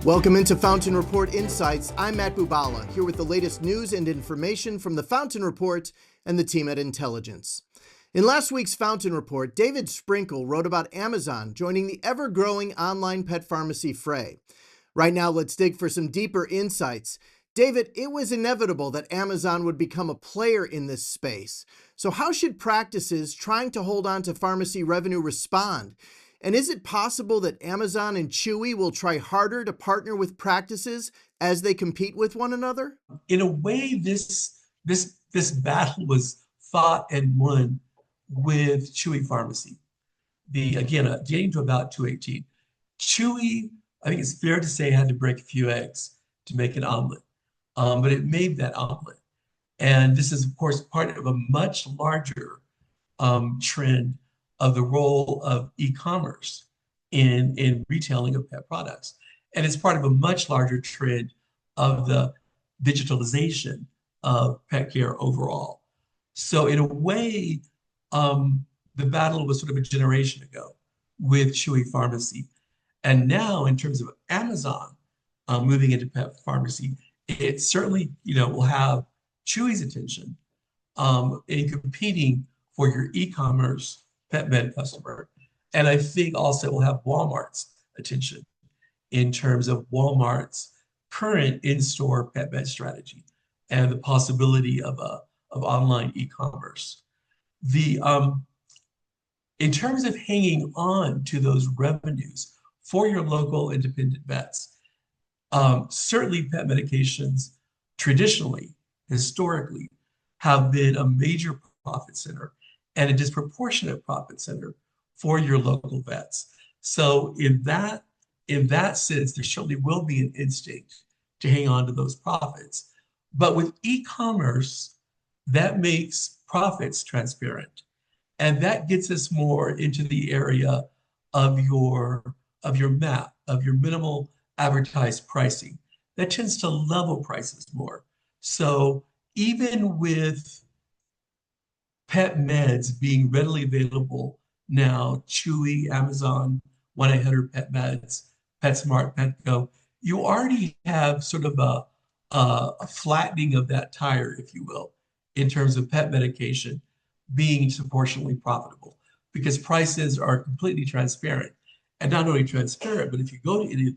Welcome into Fountain Report Insights. I'm Matt Bubala, here with the latest news and information from the Fountain Report and the team at Intelligence. In last week's Fountain Report, David Sprinkle wrote about Amazon joining the ever-growing online pet pharmacy fray. Right now, let's dig for some deeper insights. David, it was inevitable that Amazon would become a player in this space. So how should practices trying to hold on to pharmacy revenue respond? And is it possible that Amazon and Chewy will try harder to partner with practices as they compete with one another? In a way, this battle was fought and won with Chewy Pharmacy. Getting to about 2018. Chewy, I think it's fair to say, had to break a few eggs to make an omelet, but it made that omelet. And this is, of course, part of a much larger trend of the role of e-commerce in retailing of pet products. And it's part of a much larger trend of the digitalization of pet care overall. So in a way, the battle was sort of a generation ago with Chewy Pharmacy. And now in terms of Amazon moving into pet pharmacy, it certainly will have Chewy's attention in competing for your e-commerce pet med customer. And I think also will have Walmart's attention in terms of Walmart's current in-store pet med strategy and the possibility of online e-commerce. In terms of hanging on to those revenues for your local independent vets, certainly pet medications traditionally, historically, have been a major profit center and a disproportionate profit center for your local vets. So in that sense, there certainly will be an instinct to hang on to those profits. But with e-commerce, that makes profits transparent. And that gets us more into the area of your MAP, of your minimal advertised pricing. That tends to level prices more. So even with pet meds being readily available now, Chewy, Amazon, 1-800-PET-MEDS, PetSmart, Petco, you already have sort of a flattening of that tire, if you will, in terms of pet medication being disproportionately profitable because prices are completely transparent. And not only transparent, but if you go to any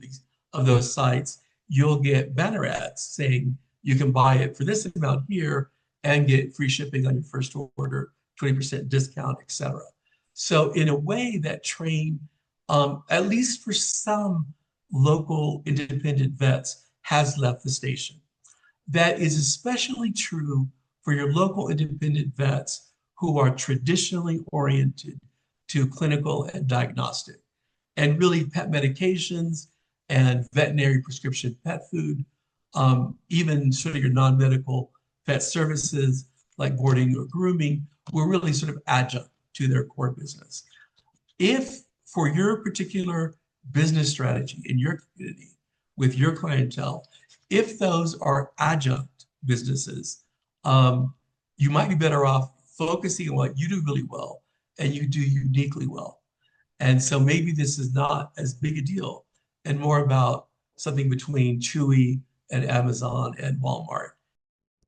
of those sites, you'll get banner ads saying you can buy it for this amount here and get free shipping on your first order, 20% discount, etc. So in a way, that train, at least for some local independent vets, has left the station. That is especially true for your local independent vets who are traditionally oriented to clinical and diagnostic. And really pet medications and veterinary prescription pet food, even sort of your non-medical vet services like boarding or grooming, were really sort of adjunct to their core business. If for your particular business strategy in your community with your clientele, if those are adjunct businesses, you might be better off focusing on what you do really well and you do uniquely well. And so maybe this is not as big a deal and more about something between Chewy and Amazon and Walmart.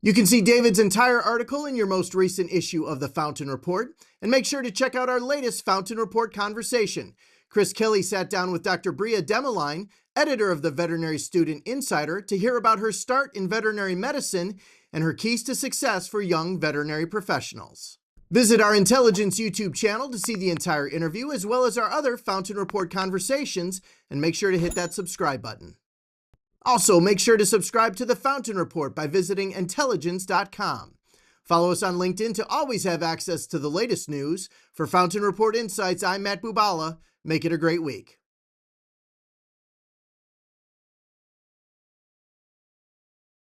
You can see David's entire article in your most recent issue of the Fountain Report, and make sure to check out our latest Fountain Report conversation. Chris Kelly sat down with Dr. Bria Demeline, editor of the Veterinary Student Insider, to hear about her start in veterinary medicine and her keys to success for young veterinary professionals. Visit our Intelligence YouTube channel to see the entire interview, as well as our other Fountain Report conversations, and make sure to hit that subscribe button. Also, make sure to subscribe to the Fountain Report by visiting intelligence.com. Follow us on LinkedIn to always have access to the latest news. For Fountain Report Insights, I'm Matt Bubala. Make it a great week.